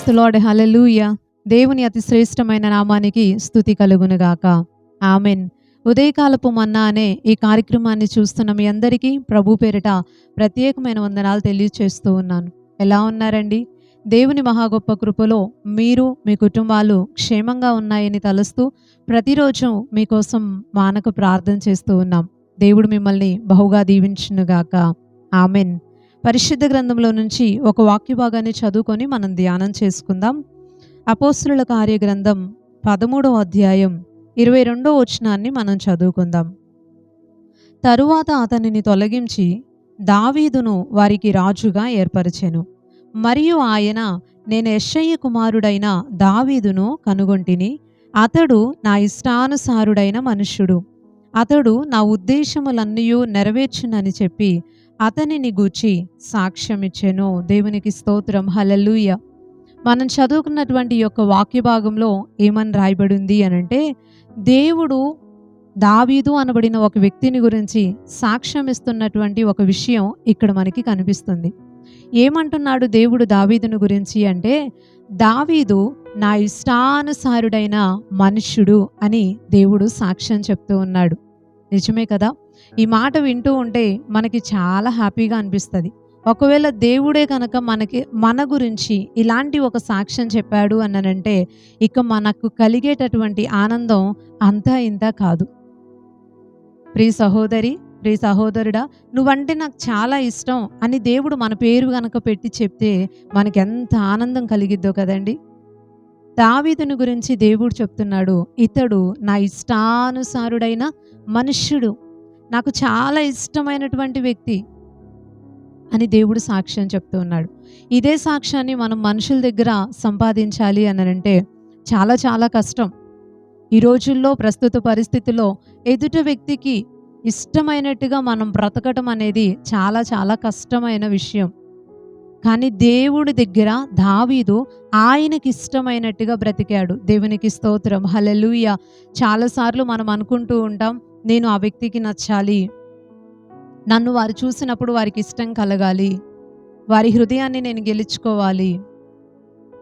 Praise the lord, హల్లెలూయా. దేవుని అతి శ్రేష్టమైన నామానికి స్తుతి కలుగునుగాక. ఆమెన్. ఉదయకాలపు మన్నా అనే ఈ కార్యక్రమాన్ని చూస్తున్న మీ అందరికీ ప్రభు పేరిట ప్రత్యేకమైన వందనాలు తెలియచేస్తూ ఉన్నాను. ఎలా ఉన్నారండి? దేవుని మహా గొప్ప కృపలో మీరు మీ కుటుంబాలు క్షేమంగా ఉన్నాయని తలుస్తూ ప్రతిరోజు మీకోసం మానక ప్రార్థన చేస్తూ ఉన్నాం. దేవుడు మిమ్మల్ని బహుగా దీవించునుగాక. ఆమెన్. పరిశుద్ధ గ్రంథంలో నుంచి ఒక వాక్య భాగాన్ని చదువుకొని మనం ధ్యానం చేసుకుందాం. అపోస్తలుల కార్య గ్రంథం 13వ అధ్యాయం 22వ వచనాన్ని మనం చదువుకుందాం. తరువాత అతనిని తొలగించి దావీదును వారికి రాజుగా ఏర్పరచెను. మరియు ఆయన, నేను యెష్షయి కుమారుడైన దావీదును కనుగొంటిని. అతడు నా ఇష్టానుసారుడైన మనుష్యుడు. అతడు నా ఉద్దేశములన్నయూ నెరవేర్చునని చెప్పి అతనిని గూర్చి సాక్ష్యమిచ్చెను. దేవునికి స్తోత్రం, హల్లెలూయా. మనం చదువుకున్నటువంటి యొక్క వాక్య భాగంలో ఏమని రాయబడింది అనంటే, దేవుడు దావీదు అనబడిన ఒక వ్యక్తిని గురించి సాక్ష్యం ఇస్తున్నటువంటి ఒక విషయం ఇక్కడ మనకి కనిపిస్తుంది. ఏమంటున్నాడు దేవుడు దావీదును గురించి అంటే, దావీదు నా ఇష్టానుసారుడైన మనుష్యుడు అని దేవుడు సాక్ష్యం చెప్తూ ఉన్నాడు. నిజమే కదా? ఈ మాట వింటూ ఉంటే మనకి చాలా హ్యాపీగా అనిపిస్తుంది. ఒకవేళ దేవుడే కనుక మన గురించి ఇలాంటి ఒక సాక్ష్యం చెప్పాడు అనంటే ఇక మనకు కలిగేటటువంటి ఆనందం అంతా ఇంత కాదు. ప్రియ సహోదరి, ప్రియ సహోదరుడా, నువ్వంటే నాకు చాలా ఇష్టం అని దేవుడు మన పేరు కనుక పెట్టి చెప్తే మనకి ఎంత ఆనందం కలిగిద్దో కదండి. దావీదుని గురించి దేవుడు చెప్తున్నాడు, ఇతడు నా ఇష్టానుసారుడైన మనుష్యుడు, నాకు చాలా ఇష్టమైనటువంటి వ్యక్తి అని దేవుడు సాక్ష్యం చెప్తూ ఉన్నాడు. ఇదే సాక్ష్యాన్ని మనం మనుషుల దగ్గర సంపాదించాలి అని అంటే చాలా చాలా కష్టం. ఈ రోజుల్లో ప్రస్తుత పరిస్థితిలో ఎదుటి వ్యక్తికి ఇష్టమైనట్టుగా మనం బ్రతకటం అనేది చాలా చాలా కష్టమైన విషయం. కానీ దేవుడి దగ్గర దావీదు ఆయనకి ఇష్టమైనట్టుగా బ్రతికాడు. దేవునికి స్తోత్రం, హల్లెలూయా. చాలాసార్లు మనం అనుకుంటూ ఉంటాం, నేను ఆ వ్యక్తికి నచ్చాలి, నన్ను వారు చూసినప్పుడు వారికి ఇష్టం కలగాలి, వారి హృదయాన్ని నేను గెలుచుకోవాలి,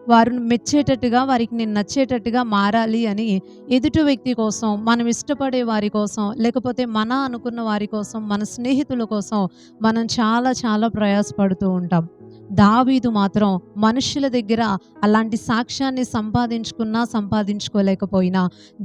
వారు మెచ్చేటట్టుగా, వారికి నేను నచ్చేటట్టుగా మారాలి అని ఎదుటి వ్యక్తి కోసం, మనం ఇష్టపడే వారి కోసం, లేకపోతే మన అనుకున్న వారి కోసం, మన స్నేహితుల కోసం మనం చాలా చాలా ప్రయాసపడుతూ ఉంటాం. దావీదు మాత్రం మనుషుల దగ్గర అలాంటి సాక్ష్యాన్ని సంపాదించుకోలేకపోయినా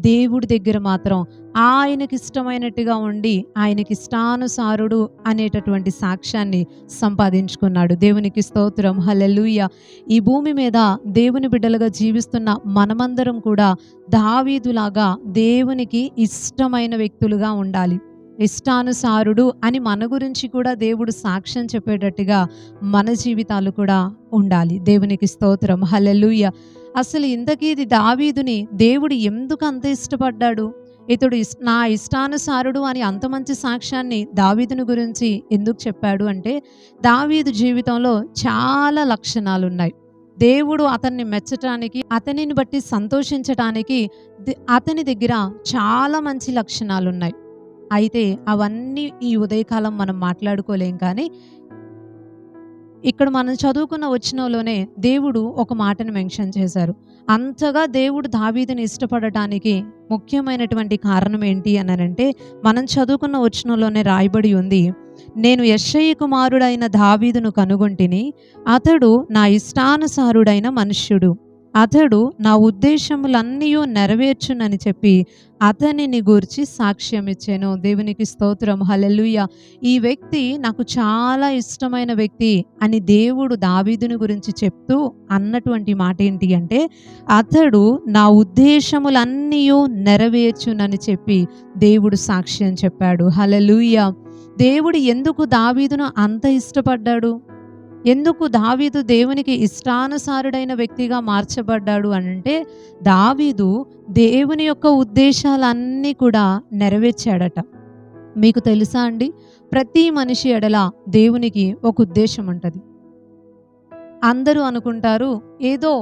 దేవుడి దగ్గర మాత్రం ఆయనకి ఇష్టమైనట్టుగా ఉండి ఆయనకి ఇష్టానుసారుడు అనేటటువంటి సాక్ష్యాన్ని సంపాదించుకున్నాడు. దేవునికి స్తోత్రం, హల్లెలూయా. ఈ భూమి మీద దేవుని బిడ్డలుగా జీవిస్తున్న మనమందరం కూడా దావీదులాగా దేవునికి ఇష్టమైన వ్యక్తులుగా ఉండాలి. ఇష్టానుసారుడు అని మన గురించి కూడా దేవుడు సాక్ష్యం చెప్పేటట్టుగా మన జీవితాలు కూడా ఉండాలి. దేవునికి స్తోత్రం, హల్లెలూయా. అసలు ఇంతకీ ఇది దావీదుని దేవుడు ఎందుకు అంత ఇష్టపడ్డాడు? ఇతడు నా ఇష్టానుసారుడు అని అంత మంచి సాక్ష్యాన్ని దావీదుని గురించి ఎందుకు చెప్పాడు అంటే, దావీదు జీవితంలో చాలా లక్షణాలు ఉన్నాయి. దేవుడు అతన్ని మెచ్చటానికి, అతనిని బట్టి సంతోషించటానికి అతని దగ్గర చాలా మంచి లక్షణాలు ఉన్నాయి. అయితే అవన్నీ ఈ ఉదయకాలం మనం మాట్లాడుకోలేం. కానీ ఇక్కడ మనం చదువుకున్న వచనంలోనే దేవుడు ఒక మాటను మెన్షన్ చేశారు. అంతగా దేవుడు దావీదుని ఇష్టపడటానికి ముఖ్యమైనటువంటి కారణం ఏంటి అనంటే, మనం చదువుకున్న వచనంలోనే రాయబడి ఉంది, నేను యెష్షయి కుమారుడైన దావీదును కనుగొంటిని. అతడు నా ఇష్టానుసారుడైన మనుష్యుడు. అతడు నా ఉద్దేశములన్నయూ నెరవేర్చునని చెప్పి అతనిని గూర్చి సాక్ష్యం ఇచ్చాను. దేవునికి స్తోత్రం, హల్లెలూయా. ఈ వ్యక్తి నాకు చాలా ఇష్టమైన వ్యక్తి అని దేవుడు దావీదుని గురించి చెప్తూ అన్నటువంటి మాట ఏంటి అంటే, అతడు నా ఉద్దేశములన్నయూ నెరవేర్చునని చెప్పి దేవుడు సాక్ష్యం చెప్పాడు. హల్లెలూయా. దేవుడు ఎందుకు దావీదును అంత ఇష్టపడ్డాడు? ఎందుకు దావీదు దేవునికి ఇష్టానుసారుడైన వ్యక్తిగా మార్చబడ్డాడు అనంటే, దావీదు దేవుని యొక్క ఉద్దేశాలన్నీ కూడా నెరవేర్చాడట. మీకు తెలుసా అండి, ప్రతి మనిషి ఎడల దేవునికి ఒక ఉద్దేశం ఉంటుంది. అందరూ అనుకుంటారు, ఏదో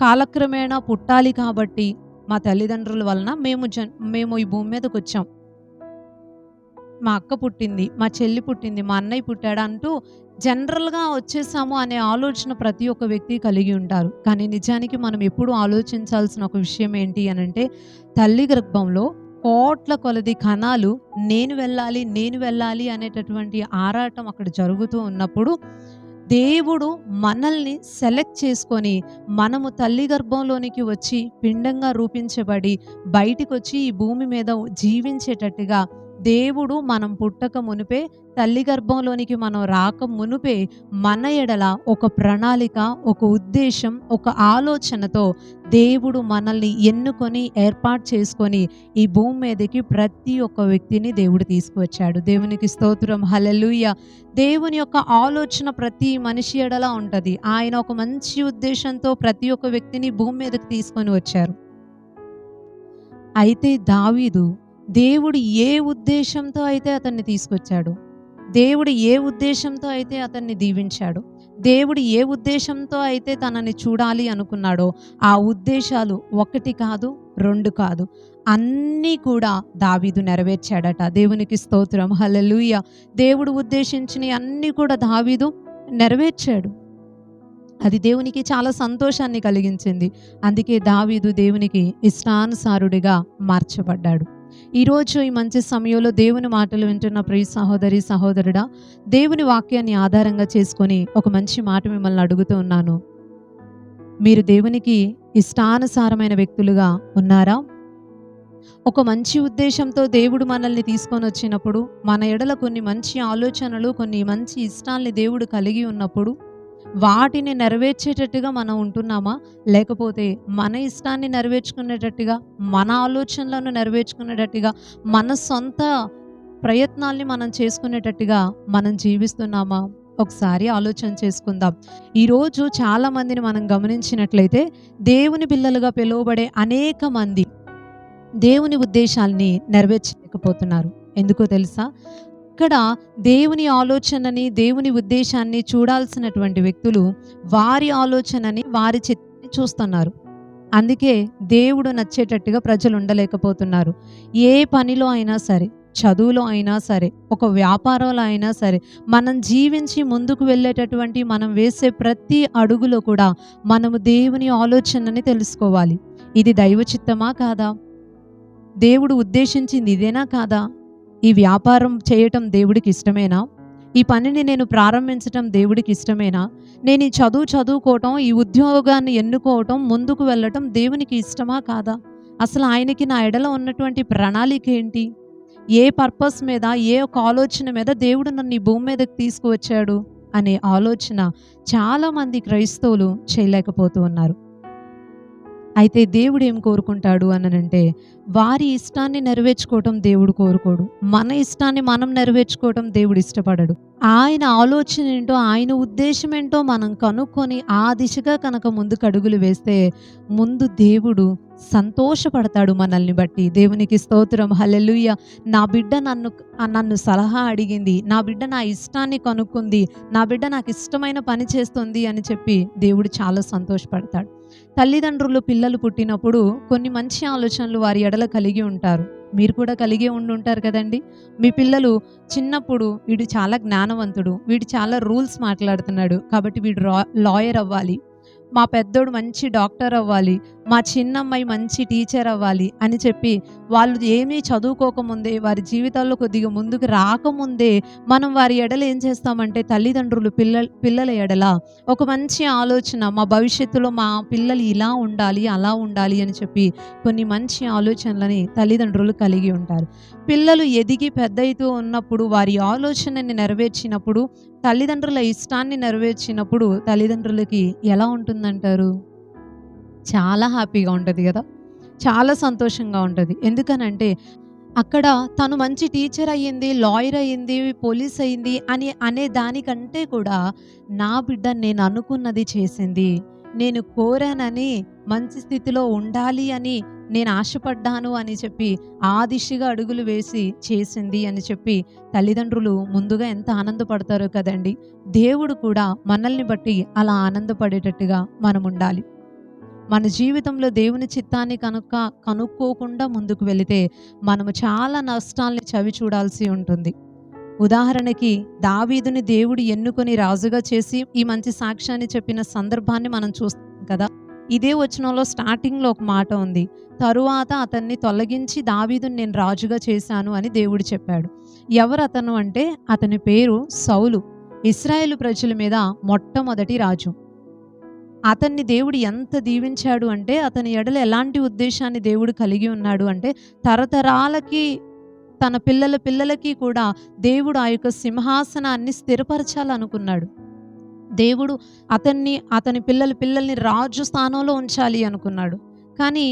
కాలక్రమేణా పుట్టాలి కాబట్టి మా తల్లిదండ్రుల వలన మేము ఈ భూమి మీదకి వచ్చాం, మా అక్క పుట్టింది, మా చెల్లి పుట్టింది, మా అన్నయ్య పుట్టాడు అంటూ జనరల్‌గా వచ్చేసాము అనే ఆలోచన ప్రతి ఒక్క వ్యక్తి కలిగి ఉంటారు. కానీ నిజానికి మనం ఎప్పుడూ ఆలోచించాల్సిన ఒక విషయం ఏంటి అనంటే, తల్లి గర్భంలో కోట్ల కొలది కణాలు నేను వెళ్ళాలి, నేను వెళ్ళాలి అనేటటువంటి ఆరాటం అక్కడ జరుగుతూ ఉన్నప్పుడు, దేవుడు మనల్ని సెలెక్ట్ చేసుకొని, మనము తల్లి గర్భంలోనికి వచ్చి పిండంగా రూపించబడి, బయటికొచ్చి ఈ భూమి మీద జీవించేటట్టుగా దేవుడు మనం పుట్టక మునుపే, తల్లి గర్భంలోనికి మనం రాక మునుపే మన ఎడల ఒక ప్రణాళిక, ఒక ఉద్దేశం, ఒక ఆలోచనతో దేవుడు మనల్ని ఎన్నుకొని, ఏర్పాటు చేసుకొని ఈ భూమి మీదకి ప్రతి ఒక్క వ్యక్తిని దేవుడు తీసుకువచ్చాడు. దేవునికి స్తోత్రం. హల్లెలూయా! దేవుని యొక్క ఆలోచన ప్రతి మనిషి ఎడల ఉంటది. ఆయన ఒక మంచి ఉద్దేశంతో ప్రతి ఒక్క వ్యక్తిని భూమి మీదకి తీసుకొని వచ్చారు. అయితే దావీదు దేవుడు ఏ ఉద్దేశంతో అయితే అతన్ని తీసుకొచ్చాడు, దేవుడు ఏ ఉద్దేశంతో అయితే అతన్ని దీవించాడు, దేవుడు ఏ ఉద్దేశంతో అయితే తనని చూడాలి అనుకున్నాడో, ఆ ఉద్దేశాలు 1 కాదు, 2 కాదు, అన్నీ కూడా దావీదు నెరవేర్చాడట. దేవునికి స్తోత్రం. హల్లెలూయా! దేవుడు ఉద్దేశించినయి అన్నీ కూడా దావీదు నెరవేర్చాడు. అది దేవునికి చాలా సంతోషాన్ని కలిగించింది. అందుకే దావీదు దేవునికి ఇష్టానుసారుడిగా మార్చబడ్డాడు. ఈరోజు ఈ మంచి సమయంలో దేవుని మాటలు వింటున్న ప్రియ సహోదరి, సహోదరుడా, దేవుని వాక్యాన్ని ఆధారంగా చేసుకొని ఒక మంచి మాట మిమ్మల్ని అడుగుతూ ఉన్నాను. మీరు దేవునికి ఇష్టానుసారమైన వ్యక్తులుగా ఉన్నారా? ఒక మంచి ఉద్దేశంతో దేవుడు మనల్ని తీసుకొని వచ్చినప్పుడు, మన ఎడల కొన్ని మంచి ఆలోచనలు, కొన్ని మంచి ఇష్టాల్ని దేవుడు కలిగి ఉన్నప్పుడు, వాటిని నెరవేర్చేటట్టుగా మనం ఉంటున్నామా? లేకపోతే మన ఇష్టాన్ని నెరవేర్చుకునేటట్టుగా, మన ఆలోచనలను నెరవేర్చుకునేటట్టుగా, మన సొంత ప్రయత్నాల్ని మనం చేసుకునేటట్టుగా మనం జీవిస్తున్నామా? ఒకసారి ఆలోచన చేసుకుందాం. ఈరోజు చాలా మందిని మనం గమనించినట్లయితే, దేవుని పిల్లలుగా పిలువబడే అనేక మంది దేవుని ఉద్దేశాల్ని నెరవేర్చలేకపోతున్నారు. ఎందుకో తెలుసా? ఇక్కడ దేవుని ఆలోచనని, దేవుని ఉద్దేశాన్ని చూడాల్సినటువంటి వ్యక్తులు వారి ఆలోచనని, వారి చిత్తాన్ని చూస్తున్నారు. అందుకే దేవుడు నచ్చేటట్టుగా ప్రజలు ఉండలేకపోతున్నారు. ఏ పనిలో అయినా సరే, చదువులో అయినా సరే, ఒక వ్యాపారంలో అయినా సరే, మనం జీవించి ముందుకు వెళ్ళేటటువంటి మనం వేసే ప్రతి అడుగులో కూడా మనము దేవుని ఆలోచనని తెలుసుకోవాలి. ఇది దైవ చిత్తమా కాదా? దేవుడు ఉద్దేశించింది ఇదేనా కాదా? ఈ వ్యాపారం చేయటం దేవుడికి ఇష్టమేనా? ఈ పనిని నేను ప్రారంభించటం దేవుడికి ఇష్టమేనా? నేను ఈ చదువుకోవటం, ఈ ఉద్యోగాన్ని ఎన్నుకోవటం, ముందుకు వెళ్ళటం దేవునికి ఇష్టమా కాదా? అసలు ఆయనకి నా ఎడల ఉన్నటువంటి ప్రణాళిక ఏంటి? ఏ పర్పస్ మీద, ఏ ఒక ఆలోచన మీద దేవుడు నన్ను ఈ భూమి మీదకి తీసుకువచ్చాడు అనే ఆలోచన చాలామంది క్రైస్తవులు చేయలేకపోతూ ఉన్నారు. అయితే దేవుడు ఏం కోరుకుంటాడు అనంటే, వారి ఇష్టాన్ని నెరవేర్చుకోవటం దేవుడు కోరుకోడు. మన ఇష్టాన్ని మనం నెరవేర్చుకోవటం దేవుడు ఇష్టపడడు. ఆయన ఆలోచన ఏంటో, ఆయన ఉద్దేశం ఏంటో మనం కనుక్కొని ఆ దిశగా కనుక ముందుకు అడుగులు వేస్తే, ముందు దేవుడు సంతోషపడతాడు మనల్ని బట్టి. దేవునికి స్తోత్రం. హల్లెలూయా! నా బిడ్డ నన్ను సలహా అడిగింది, నా బిడ్డ నా ఇష్టాన్ని కనుక్కుంది, నా బిడ్డ నాకు ఇష్టమైన పని చేస్తుంది అని చెప్పి దేవుడు చాలా సంతోషపడతాడు. తల్లిదండ్రులు పిల్లలు పుట్టినప్పుడు కొన్ని మంచి ఆలోచనలు వారి ఎడల కలిగి ఉంటారు. మీరు కూడా కలిగే ఉండుంటారు కదండి. మీ పిల్లలు చిన్నప్పుడు వీడు చాలా జ్ఞానవంతుడు, వీడు చాలా రూల్స్ మాట్లాడుతున్నాడు కాబట్టి వీడు లాయర్ అవ్వాలి, మా పెద్దోడు మంచి డాక్టర్ అవ్వాలి, మా చిన్నమ్మాయి మంచి టీచర్ అవ్వాలి అని చెప్పి వాళ్ళు ఏమీ చదువుకోకముందే, వారి జీవితాల్లో కొద్దిగా ముందుకు రాకముందే మనం వారి ఎడల ఏం చేస్తామంటే, తల్లిదండ్రులు పిల్లల ఎడల ఒక మంచి ఆలోచన, మా భవిష్యత్తులో మా పిల్లలు ఇలా ఉండాలి, అలా ఉండాలి అని చెప్పి కొన్ని మంచి ఆలోచనలని తల్లిదండ్రులు కలిగి ఉంటారు. పిల్లలు ఎదిగి పెద్దయితూ ఉన్నప్పుడు వారి ఆలోచనని నెరవేర్చినప్పుడు, తల్లిదండ్రుల ఇష్టాన్ని నెరవేర్చినప్పుడు తల్లిదండ్రులకి ఎలా ఉంటుందంటారు? చాలా హ్యాపీగా ఉంటది గదా! చాలా సంతోషంగా ఉంటది. ఎందుకనంటే అక్కడ తను మంచి టీచర్ అయ్యింది, లాయర్ అయ్యింది, పోలీస్ అయ్యింది అనే దానికంటే కూడా నా బిడ్డ నేను అనుకున్నది చేసింది, నేను కోరానని మంచి స్థితిలో ఉండాలి అని నేను ఆశపడ్డాను అని చెప్పి ఆ దిశగా అడుగులు వేసి చేసింది అని చెప్పి తల్లిదండ్రులు ముందుగా ఎంత ఆనందపడతారో కదండి. దేవుడు కూడా మనల్ని బట్టి అలా ఆనందపడేటట్టుగా మనం ఉండాలి. మన జీవితంలో దేవుని చిత్తాన్ని కనుక్కోకుండా ముందుకు వెళితే మనము చాలా నష్టాల్ని చవి చూడాల్సి ఉంటుంది. ఉదాహరణకి దావీదుని దేవుడు ఎన్నుకొని రాజుగా చేసి ఈ మంచి సాక్ష్యాన్ని చెప్పిన సందర్భాన్ని మనం చూస్తాం కదా. ఇదే వచనంలో స్టార్టింగ్లో ఒక మాట ఉంది, తరువాత అతన్ని తొలగించి దావీదుని నేను రాజుగా చేశాను అని దేవుడు చెప్పాడు. ఎవరు అతను అంటే అతని పేరు సౌలు, ఇశ్రాయేలు ప్రజల మీద మొట్టమొదటి రాజు. అతన్ని దేవుడు ఎంత దీవించాడు అంటే, అతని ఎడల ఎలాంటి ఉద్దేశాన్ని దేవుడు కలిగి ఉన్నాడు అంటే, తరతరాలకి తన పిల్లల పిల్లలకి కూడా దేవుడు ఆ యొక్క సింహాసనాన్ని స్థిరపరచాలనుకున్నాడు. దేవుడు అతని పిల్లల్ని రాజు స్థానంలో ఉంచాలి అనుకున్నాడు. కానీ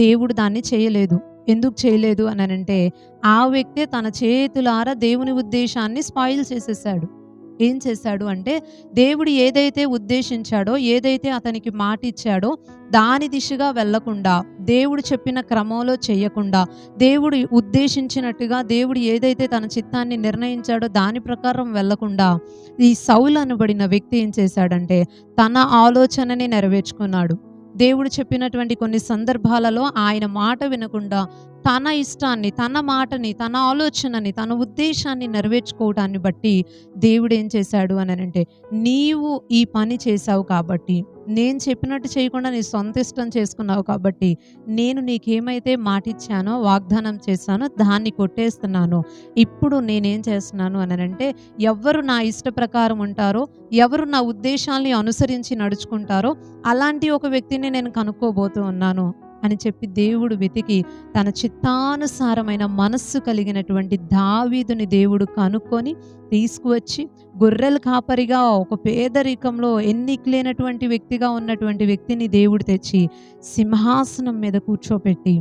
దేవుడు దాన్ని చేయలేదు. ఎందుకు చేయలేదు అనంటే, ఆ వ్యక్తే తన చేతులారా దేవుని ఉద్దేశాన్ని స్పాయిల్ చేసేసాడు. ఏం చేశాడు అంటే, దేవుడు ఏదైతే ఉద్దేశించాడో, ఏదైతే అతనికి మాట ఇచ్చాడో దాని దిశగా వెళ్ళకుండా, దేవుడు చెప్పిన క్రమంలో చేయకుండా, దేవుడు ఉద్దేశించినట్టుగా దేవుడు ఏదైతే తన చిత్తాన్ని నిర్ణయించాడో దాని ప్రకారం వెళ్ళకుండా, ఈ సౌలు అనబడిన వ్యక్తి ఏం చేశాడంటే తన ఆలోచనని నెరవేర్చుకున్నాడు. దేవుడు చెప్పినటువంటి కొన్ని సందర్భాలలో ఆయన మాట వినకుండా తన ఇష్టాన్ని, తన మాటని, తన ఆలోచనని, తన ఉద్దేశాన్ని నెరవేర్చుకోవడాన్ని బట్టి దేవుడు ఏం చేశాడు అని అంటే, నీవు ఈ పని చేశావు కాబట్టి, నేను చెప్పినట్టు చేయకుండా నీ సొంత ఇష్టం చేసుకున్నావు కాబట్టి, నేను నీకేమైతే మాటిచ్చానో, వాగ్దానం చేశానో దాన్ని కొట్టేస్తున్నాను. ఇప్పుడు నేనేం చేస్తున్నాను అని అంటే, ఎవరు నా ఇష్ట ప్రకారం ఉంటారో, ఎవరు నా ఉద్దేశాల్ని అనుసరించి నడుచుకుంటారో అలాంటి ఒక వ్యక్తిని నేను కనుక్కోబోతూ ఉన్నాను అని చెప్పి దేవుడు వెతికి తన చిత్తానుసారమైన మనస్సు కలిగినటువంటి దావీదుని దేవుడు కనుక్కొని తీసుకువచ్చి, గొర్రెల కాపరిగా ఒక పేదరికంలో ఎన్నిక లేనటువంటి వ్యక్తిగా ఉన్నటువంటి వ్యక్తిని దేవుడు తెచ్చి సింహాసనం మీద కూర్చోపెట్టి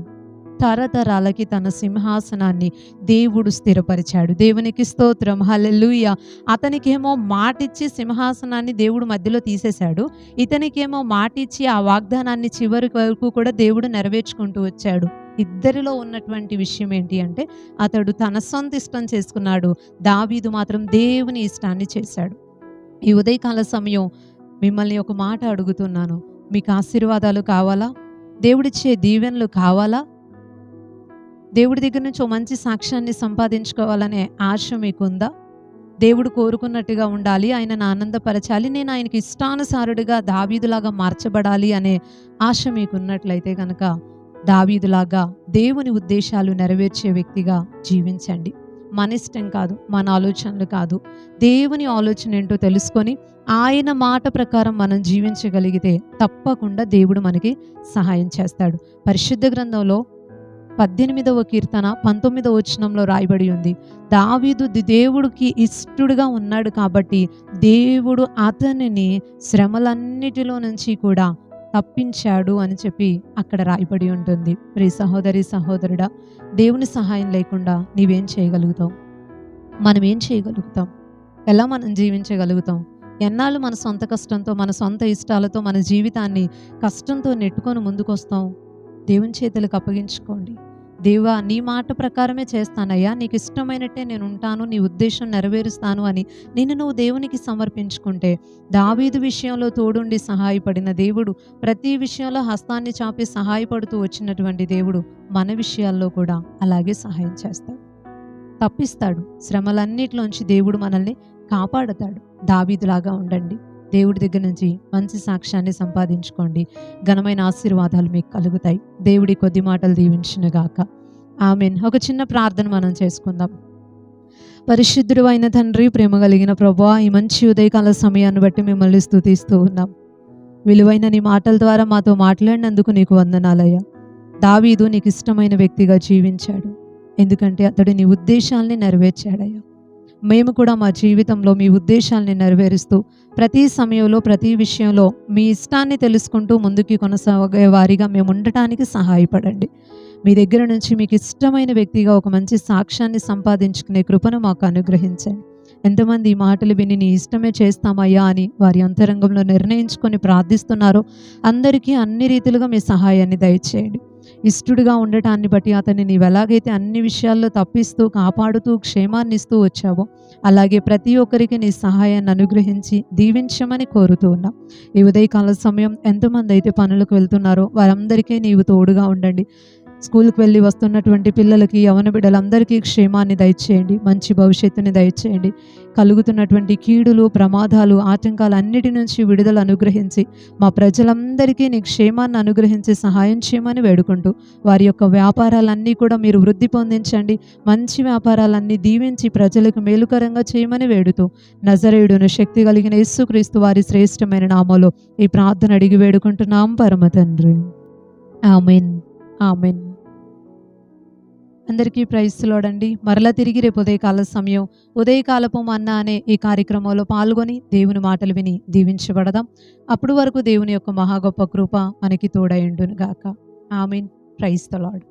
తరతరాలకి తన సింహాసనాన్ని దేవుడు స్థిరపరిచాడు. దేవునికి స్తోత్రం, హల్లెలూయా. అతనికేమో మాటిచ్చి సింహాసనాన్ని దేవుడు మధ్యలో తీసేశాడు. ఇతనికేమో మాటిచ్చి ఆ వాగ్దానాన్ని చివరి వరకు కూడా దేవుడు నెరవేర్చుకుంటూ వచ్చాడు. ఇద్దరిలో ఉన్నటువంటి విషయం ఏంటి అంటే, అతడు తన సొంత ఇష్టం చేసుకున్నాడు, దావీదు మాత్రం దేవుని ఇష్టాన్ని చేశాడు. ఈ ఉదయకాల సమయం మిమ్మల్ని ఒక మాట అడుగుతున్నాను, మీకు ఆశీర్వాదాలు కావాలా? దేవుడిచ్చే దీవెనలు కావాలా? దేవుడి దగ్గర నుంచి ఓ మంచి సాక్ష్యాన్ని సంపాదించుకోవాలనే ఆశ మీకుందా? దేవుడు కోరుకున్నట్టుగా ఉండాలి, ఆయనను ఆనందపరచాలి, నేను ఆయనకి ఇష్టానుసారుడిగా దావీదులాగా మార్చబడాలి అనే ఆశ మీకున్నట్లయితే కనుక దావీదులాగా దేవుని ఉద్దేశాలు నెరవేర్చే వ్యక్తిగా జీవించండి. మన ఇష్టం కాదు, మన ఆలోచనలు కాదు, దేవుని ఆలోచన ఏంటో తెలుసుకొని ఆయన మాట ప్రకారం మనం జీవించగలిగితే తప్పకుండా దేవుడు మనకి సహాయం చేస్తాడు. పరిశుద్ధ గ్రంథంలో 18వ కీర్తన 19వ వచనంలో రాయబడి ఉంది, దావీదు దేవుడికి ఇష్టడుగా ఉన్నాడు కాబట్టి దేవుడు అతనిని శ్రమలన్నిటిలో నుంచి కూడా తప్పించాడు అని చెప్పి అక్కడ రాయబడి ఉంటుంది. ప్రియ సహోదరి సహోదరుడా, దేవుని సహాయం లేకుండా నీవేం చేయగలుగుతావు? మనం ఏం చేయగలుగుతాం? ఎలా మనం జీవించగలుగుతాం? ఎన్నాళ్ళు మన సొంత కష్టంతో, మన సొంత ఇష్టాలతో మన జీవితాన్ని కష్టంతో నెట్టుకొని ముందుకొస్తాం? దేవుని చేతులకు అప్పగించుకోండి. దేవా, నీ మాట ప్రకారమే చేస్తానయ్యా, నీకు ఇష్టమైనట్టే నేను ఉంటాను, నీ ఉద్దేశం నెరవేరుస్తాను అని నువ్వు దేవునికి సమర్పించుకుంటే, దావీదు విషయంలో తోడుండి సహాయపడిన దేవుడు, ప్రతి విషయంలో హస్తాన్ని చాపి సహాయపడుతూ వచ్చినటువంటి దేవుడు మన విషయాల్లో కూడా అలాగే సహాయం చేస్తాడు, తప్పిస్తాడు. శ్రమలన్నిటిలోంచి దేవుడు మనల్ని కాపాడతాడు. దావీదులాగా ఉండండి. దేవుడి దగ్గర నుంచి మంచి సాక్ష్యాన్ని సంపాదించుకోండి. ఘనమైన ఆశీర్వాదాలు మీకు కలుగుతాయి. దేవుడి కొద్ది మాటలు దీవించునుగాక. ఆమేన్. ఒక చిన్న ప్రార్థన మనం చేసుకుందాం. పరిశుద్ధుడు అయిన తండ్రి, ప్రేమ కలిగిన ప్రభువా, ఈ మంచి ఉదయకాల సమయాన్ని బట్టి మిమ్మల్ని స్తుతిస్తూ ఉన్నాం. విలువైన నీ మాటల ద్వారా మాతో మాట్లాడినందుకు నీకు వందనాలయ్యా. దావీదు నీకు ఇష్టమైన వ్యక్తిగా జీవించాడు, ఎందుకంటే అతడు నీ ఉద్దేశాల్ని నెరవేర్చాడయ్యా. మేము కూడా మా జీవితంలో మీ ఉద్దేశాల్ని నెరవేరుస్తూ ప్రతి సమయంలో, ప్రతి విషయంలో మీ ఇష్టాన్ని తెలుసుకుంటూ ముందుకి కొనసాగే వారిగా మేము ఉండటానికి సహాయపడండి. మీ దగ్గర నుంచి మీకు ఇష్టమైన వ్యక్తిగా ఒక మంచి సాక్ష్యాన్ని సంపాదించుకునే కృపను మాకు అనుగ్రహించండి. ఎంతమంది ఈ మాటలు విని నీ ఇష్టమే చేస్తామయ్యా అని వారి అంతరంగంలో నిర్ణయించుకొని ప్రార్థిస్తున్నారో అందరికీ అన్ని రీతిలుగా మీ సహాయాన్ని దయచేయండి. ఇష్టుడిగా ఉండటాన్ని బట్టి అతన్ని నీవెలాగైతే అన్ని విషయాల్లో తప్పిస్తూ, కాపాడుతూ, క్షేమాన్నిస్తూ వచ్చావో, అలాగే ప్రతి ఒక్కరికి నీ సహాయాన్ని అనుగ్రహించి దీవించమని కోరుతూ ఉన్నాం. ఈ ఉదయకాల సమయం ఎంతమందైతే పనులకు వెళ్తున్నారో వారందరికీ నీవు తోడుగా ఉండండి. స్కూల్‌కి వెళ్ళి వస్తున్నటువంటి పిల్లలకి, యవ్వన బిడ్డలందరికీ క్షేమాన్ని దయచేయండి. మంచి భవిష్యత్తుని దయచేయండి. కలుగుతున్నటువంటి కీడులు, ప్రమాదాలు, ఆటంకాలన్నిటి నుంచి విడుదల అనుగ్రహించి, మా ప్రజలందరికీ నీ క్షేమాన్ని అనుగ్రహించి సహాయం చేయమని వేడుకుంటూ, వారి యొక్క వ్యాపారాలన్నీ కూడా మీరు వృద్ధి పొందించండి. మంచి వ్యాపారాలన్నీ దీవించి ప్రజలకు మేలుకరంగా చేయమని వేడుతూ, నజరేయుడును శక్తి కలిగిన యేసుక్రీస్తు వారి శ్రేష్టమైన నామములో ఈ ప్రార్థన అడిగి వేడుకుంటున్నాం పరమ తండ్రి. ఆమేన్. ఆమేన్. అందరికీ ప్రైజ్ ది లార్డ్ అండి. మరలా తిరిగి రేపు ఉదయకాల సమయం ఉదయకాలపు మన్నా అనే ఈ కార్యక్రమంలో పాల్గొని దేవుని మాటలు విని దీవించబడదాం. అప్పుడు వరకు దేవుని యొక్క మహా గొప్ప కృప మనకి తోడై ఉండును గాక. ఆమేన్. Praise the lord.